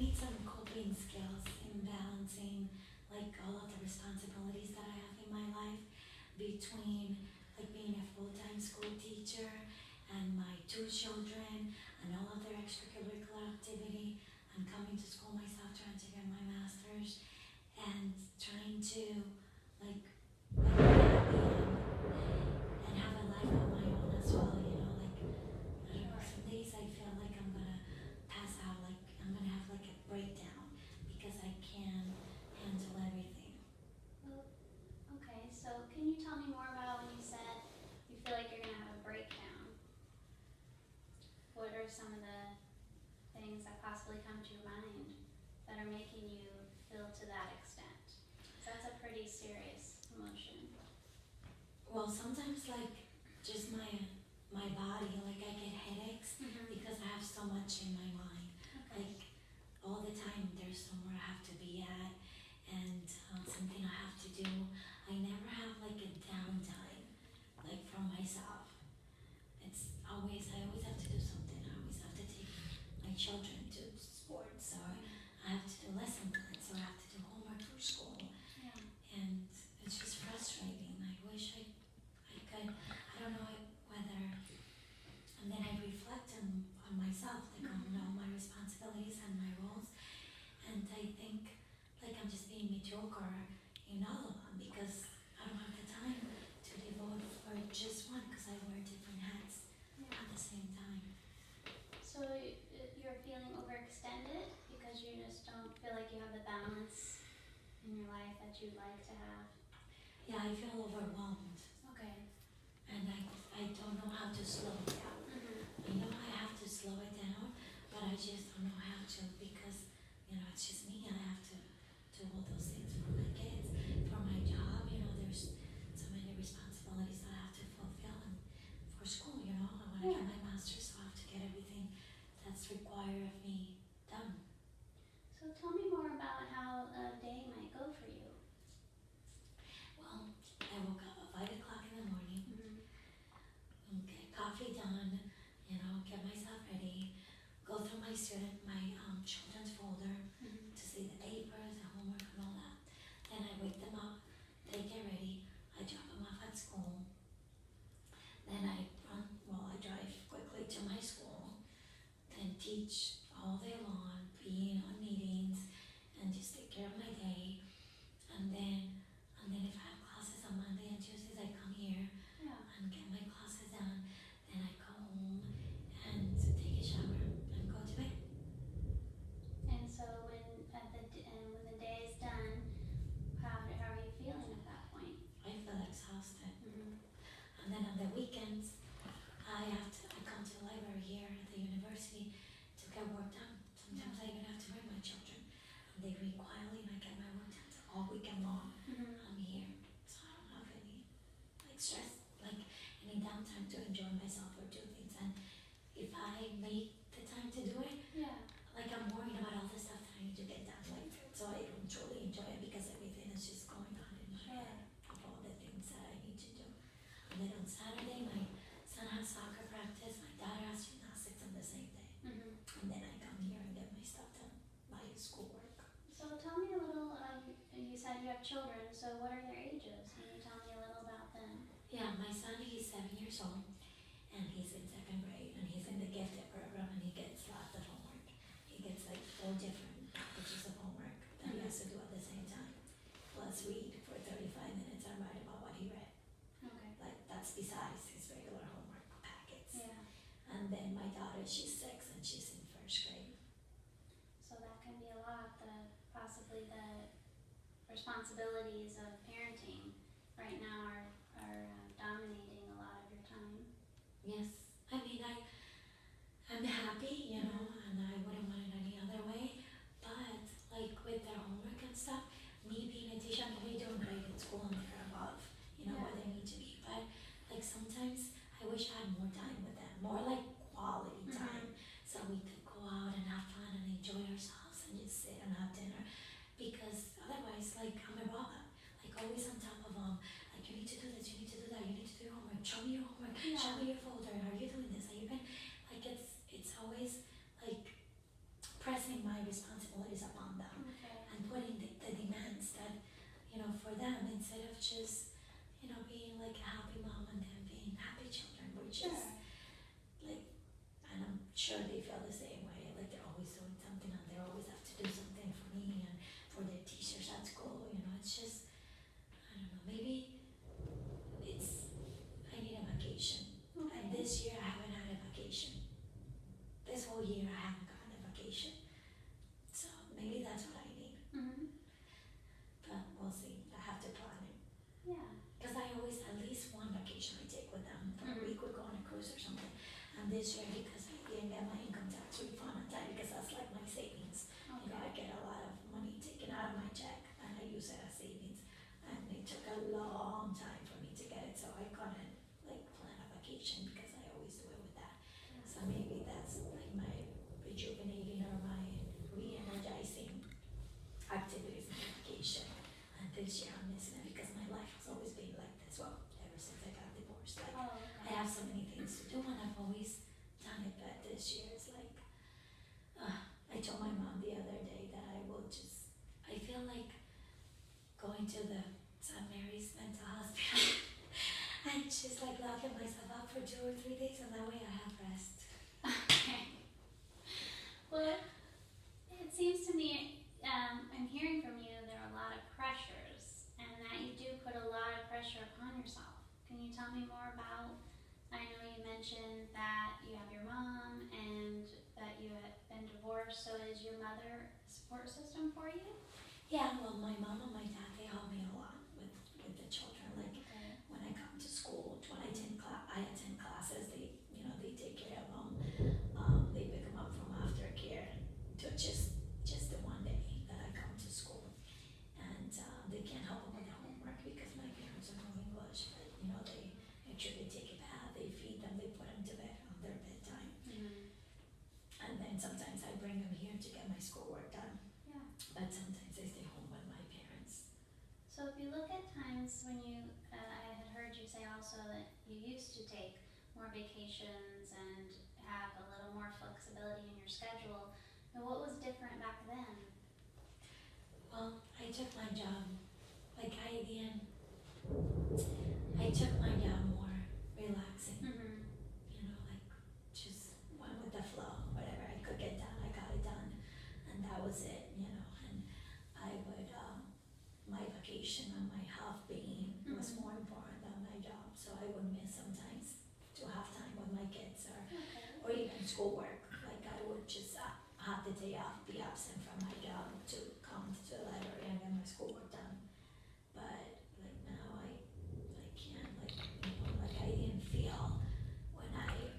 need some coping skills in balancing like all of the responsibilities that I have in my life between like being a full-time school teacher and my two children and all of their extracurricular activity and coming to school myself trying to get my master's and trying to like be happy and have a life of my own as well, you know, like I don't know, some days I feel like I'm gonna pass out, like I'm gonna have like a breakdown because I can't handle everything. Well, okay, so can you tell me more about when you said you feel like you're gonna have a breakdown? What are some of the things that possibly come to your mind that are making you feel to that extent? 'Cause that's a pretty serious emotion. Well, sometimes like just my body, like I get headaches because I have so much in my mind. Okay. Like all the time there's somewhere I have to be at and something I have to do. I never have like a downtime like from myself. I always have to do something. I always have to take my children to sports or I have to do lesson plans or I have to do homework for school. Yeah. And it's just frustrating. I wish I could, I don't know whether, and then I reflect on myself, like on all my responsibilities and my roles. And I think like I'm just being mediocre in all of them because I don't have the time to devote for just one because I wear different hats at the same time. So you're feeling overextended because you just don't feel like you have the balance in your life that you'd like to have? Yeah, I feel overwhelmed Okay. and I don't know how to slow it down. I know I have to slow it down, but I just don't know how to because, you know, it's just me. I have to do all those things for my kids, for my job. You know, there's so many responsibilities that I have to fulfill and for school, you know. I want to get my master's, so I have to get everything that's required of me done. So tell me more about how a day might go for you. Well, I woke up at 5 o'clock in the morning, get coffee done, you know, get myself ready, go through my children's folder to see the papers, the homework and all that. Then I wake them up, they get ready, I drop them off at school. Then I drive quickly to my school, then teach all day long, being on meetings and just take care of my day. And then if I have classes on Monday and Tuesdays, I come here and get my classes done. Then I go home and take a shower and go to bed. And so when the day is done, how are you feeling at that point? I feel exhausted. And then on the weekends, I come to the library here at the university to get work done. Sometimes I even have to bring my children. And they read quietly and I get my work done all weekend long. I'm here, so I don't have any like stress, like any downtime to enjoy myself or do things. And if I make the time to do it, like I'm worried about all the stuff that I need to get done, like so I don't truly enjoy it because everything is just going on in my head of all the things that I need to do. And then on Saturday, my son has soccer practice, my daughter has gymnastics on the same day. And then I come here and get my stuff done, my schoolwork. So tell me a little, you said you have children, so what are their ages? Can you tell me a little about them? Yeah, my son, he's 7 years old and he's in 2nd grade and he's in the gifted program and he gets lots of homework. He gets like 4 different packages of homework that he has to do at the same time. Plus read for 35 minutes and write about what he read. Okay. Like that's besides his regular homework packets. Yeah. And then my daughter, she's 6 and she's in 1st grade. So that can be a lot, possibly the responsibilities of parenting right now are dominating a lot of your time. Yes, I mean I'm happy, you know, and I wouldn't want it any other way. But like with their homework and stuff, me being a teacher, I mean, they're doing great in school and they're above, you know, where they need to be. But like sometimes I wish I had more time with them, more like quality time, so we could go out and have fun and enjoy ourselves and just sit and have dinner. Because otherwise, like I'm a robot, like always on top of them. Like you need to do this, you need to do that, you need to do your homework. Show me your homework. Show me your folder. I just, being like a happy mom and them being happy children, which Sure. is like, and I'm sure they feel the same way, like they're always doing something and they always have to do something for me and for their teachers at school, it's just, I don't know, maybe I need a vacation. Okay. And this year I haven't had a vacation. This whole year I haven't gotten a vacation. So maybe that's what I need. Mhm. But we'll see. I have to plan it. Yeah. Because I always, at least one vacation I take with them. For a Mhm. week we go on a cruise or something. And this year, because I didn't get my income tax refund on time, because that's like my savings. Okay. I get a lot of money taken out of my check and I use it as savings. And it took a long time for me to get it, so I couldn't like plan a vacation because I always do it with that. So maybe that's like my rejuvenating or my re-energizing activities and vacation. And this year I'm missing it because my life has always been like this. Well, ever since I got divorced, like Oh, I okay. have so many things to do and I've always done it, but this year it's like, I told my mom the other day that I feel like going to the St. Mary's mental hospital and just like locking myself up for 2 or 3 days and that way I have rest. Okay. Well, it seems to me, I'm hearing from you there are a lot of pressures and that you do put a lot of pressure upon yourself. Can you tell me more about, I know you mentioned that you have your mom and that you had been divorced, so is your mother a support system for you? Yeah, well my mom and my dad, they help me a lot with the children. Like Okay. when I come to school, when I attend classes, they take care of them. They pick them up from aftercare to just the one day that I come to school. And they can't help them with their homework because my parents are no English, but they make sure they take a bath, they feed them, they put them to bed on their bedtime. Mhm. And then sometimes I bring them here to get my schoolwork done. Yeah. But sometimes I stay home with my parents. So if you look at times when you, I had heard you say also that you used to take more vacations and have a little more flexibility in your schedule. And what was different back then? Well, I took my job, like I took my job more relaxing, Mm-hmm. like just went with the flow, whatever I could get done, I got it done, and that was it, and I would, my vacation and my health being was Mhm. more important than my job, so I would miss sometimes to have time with my kids Okay. or even schoolwork, like I would just have the day off, be absent from my job to come to the library and get my schoolwork done. But like now I can't, like I didn't feel when I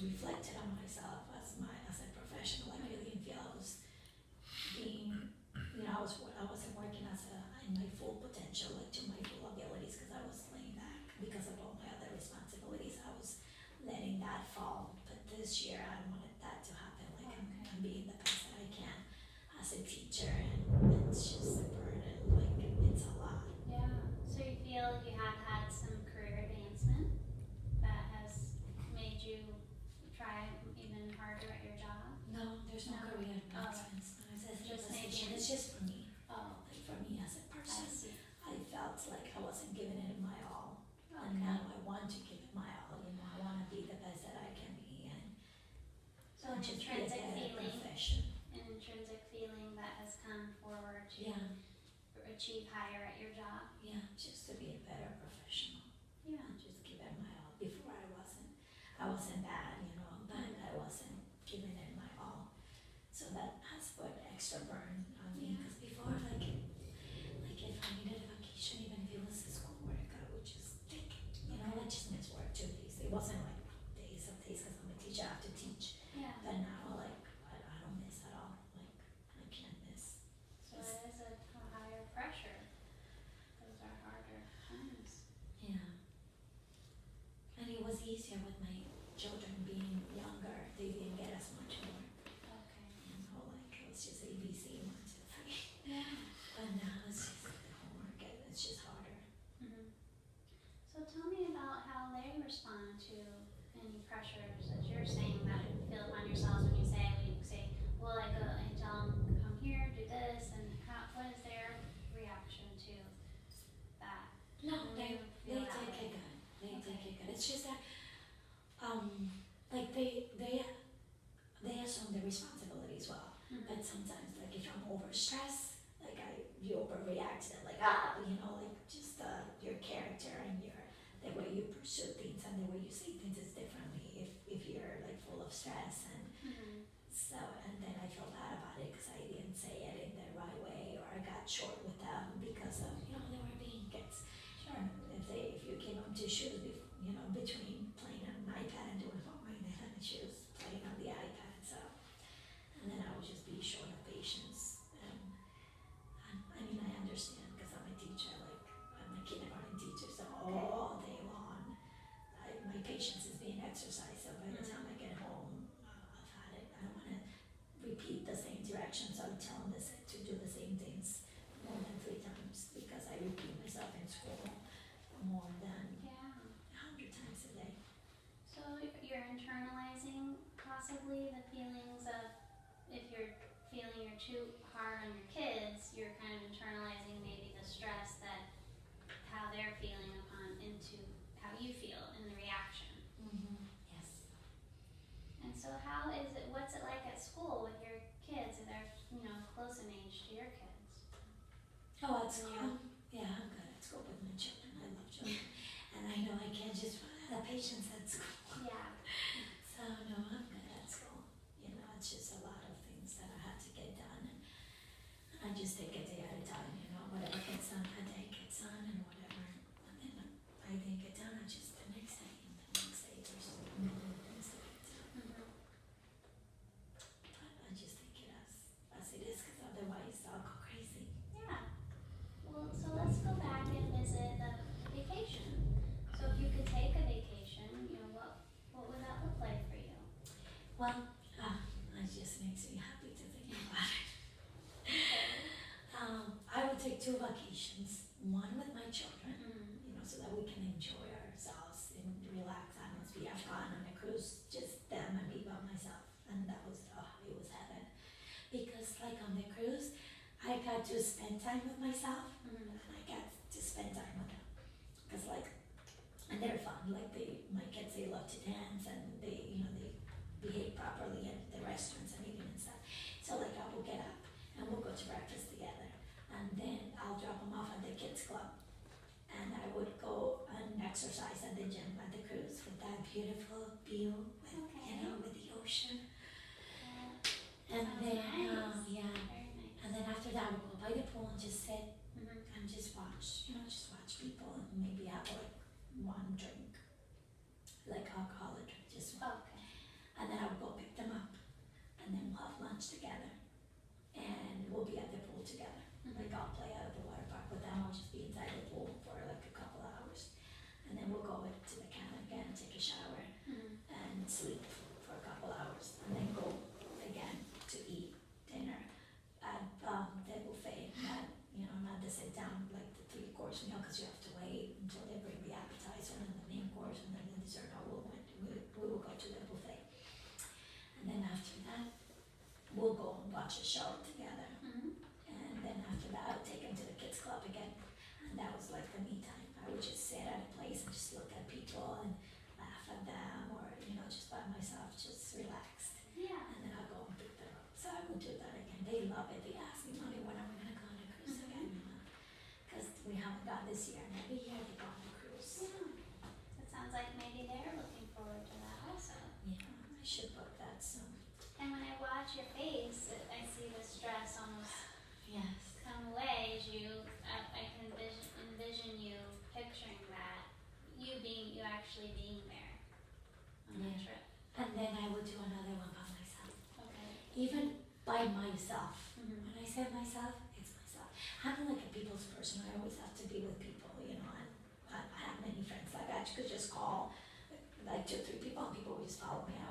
reflected on myself as a professional, like I didn't feel I was being, I wasn't working in my full potential, like to my full abilities, because I was laying back because of all my other responsibilities. I was letting that fall. But this year I wanted that to happen. Like I'm being the best that I can as a teacher, and it's just a burden. Like it's a lot. Yeah. So you feel you have had some career advancement that has made you try even harder at your job? No, there's no No. career Oh. advancements. It's Just position. making- It's just for me. Oh, Like for me as a I person, see. I felt like I wasn't giving it my all. And Okay. now I want to give it my all, I want to be the best that I can be and So an just be a intrinsic better feeling, profession. an intrinsic feeling that has come forward to Yeah, achieve higher at your job. yeah, just to be a better professional Yeah. and just give it my all. Before I wasn't bad, but I wasn't giving it my all. So that has put extra burn on me, Yeah. because before, like if I needed a vacation, even if it was schoolwork, I would just take, I just miss work 2 days. It wasn't like days of days, because I'm a teacher, I have to teach. Yeah. But now, like, I don't miss at all. Like, I can't miss. So it is a higher pressure. Those are harder times. Yeah. And it was easier with my children being younger. They didn't get as much more. Okay. Like, it was just ABC responsibility as well. Mm-hmm. But sometimes, like if I'm overstressed, like you overreact and like like just your character and the way you pursue things and the way you see things is differently if you're like full of stress and Mm-hmm. so and then I feel bad about it because I didn't say it in the right way or I got short with them because of they were being kids. Sure. If you give them tissues, between playing on an iPad and doing homework, they had to choose playing on the iPad. So, and then I would just be short of patience. And I mean, I understand because I'm a teacher. Like I'm a kindergarten teacher, so all day long, my patience is being exercised. So by the time I get home, I've had it. I don't want to repeat the same directions. I would tell them to do the same things more than 3 times because I repeat myself in school more than Yeah. 100 times a day. So you're internalizing possibly the feelings of if you're feeling you're too hard on your kids, you're kind of internalizing maybe the stress that how they're feeling upon into how you feel in the reaction. Yes. And so what's it like at school with your kids? Are they, close in age to your kids? Oh, at school? Yeah, I'm good at school with my children. I love children. And I know I can't just run out of patience at school. Yeah. So, no, I'm good at school. It's just a lot of things that I had to get done. And I just take a day at a time, whatever gets done, a day gets done, and whatever. And then I didn't get done, I just the next day, and the next day, there's a million things to get done. Mm-hmm. But I just take it as it is, because otherwise I'll go crazy. Yeah. Well, so let's go back and visit the vacation. So if you could take a vacation, what would that look like for you? Well, it just makes me happy to think about it. I would take 2 vacations, one with my children, so that we can enjoy ourselves in relaxed atmosphere, have fun on a cruise, just them and me by myself. And that was, it was heaven. Because like on the cruise, I got to spend time with myself and I got to spend time with them. Because and they're fun, my kids, they love to dance and they behave properly at the restaurants and eating and stuff. So I will get up and we'll go to breakfast together. And then I'll drop them off at the kids club. And I would go and exercise at the gym at the cruise with that beautiful view with, with the ocean. And then, nice. yeah. Very nice. And then after that, we'll go by the pool and just sit Mm-hmm. and just watch, just watch people and maybe have one drink, like alcoholic drink, just one. Okay. And then I would go pick them up and then we'll have lunch together and we'll be at the pool together. Like I'll play out of the water park with them, I'll just be inside the pool for like a couple hours. And then we'll go to the cabin again, take a shower and sleep for a couple hours and then go again to eat dinner at the buffet. Not the sit down like the 3-course meal because you have to wait until they bring the appetizer and the main course and then the dessert. We will go to the buffet. And then after that, we'll go and watch a show together. And then after that, I'll take them to the kids club again. And that was like the me time. I would just sit at a place and just look at people and laugh at them or, just by myself, just relaxed. Yeah. And then I'll go and pick them up. So I would do that again. They love it. They ask me, Mommy, when are we going to go on a cruise again? Because we haven't gone this year. And every year they go on a cruise. Yeah. It sounds like maybe they're looking forward to that also. Yeah, I should book that soon. And when I watch your face, I see the stress almost Yes. come away as I can envision you picturing that, you actually being there on that trip. And then I would do another one by myself. Okay. Even by myself. Mm-hmm. When I say myself, it's myself. I'm like a people's person. I always have to be with people, and I have many friends. Like I could just call like 2 or 3 people and people would just follow me. I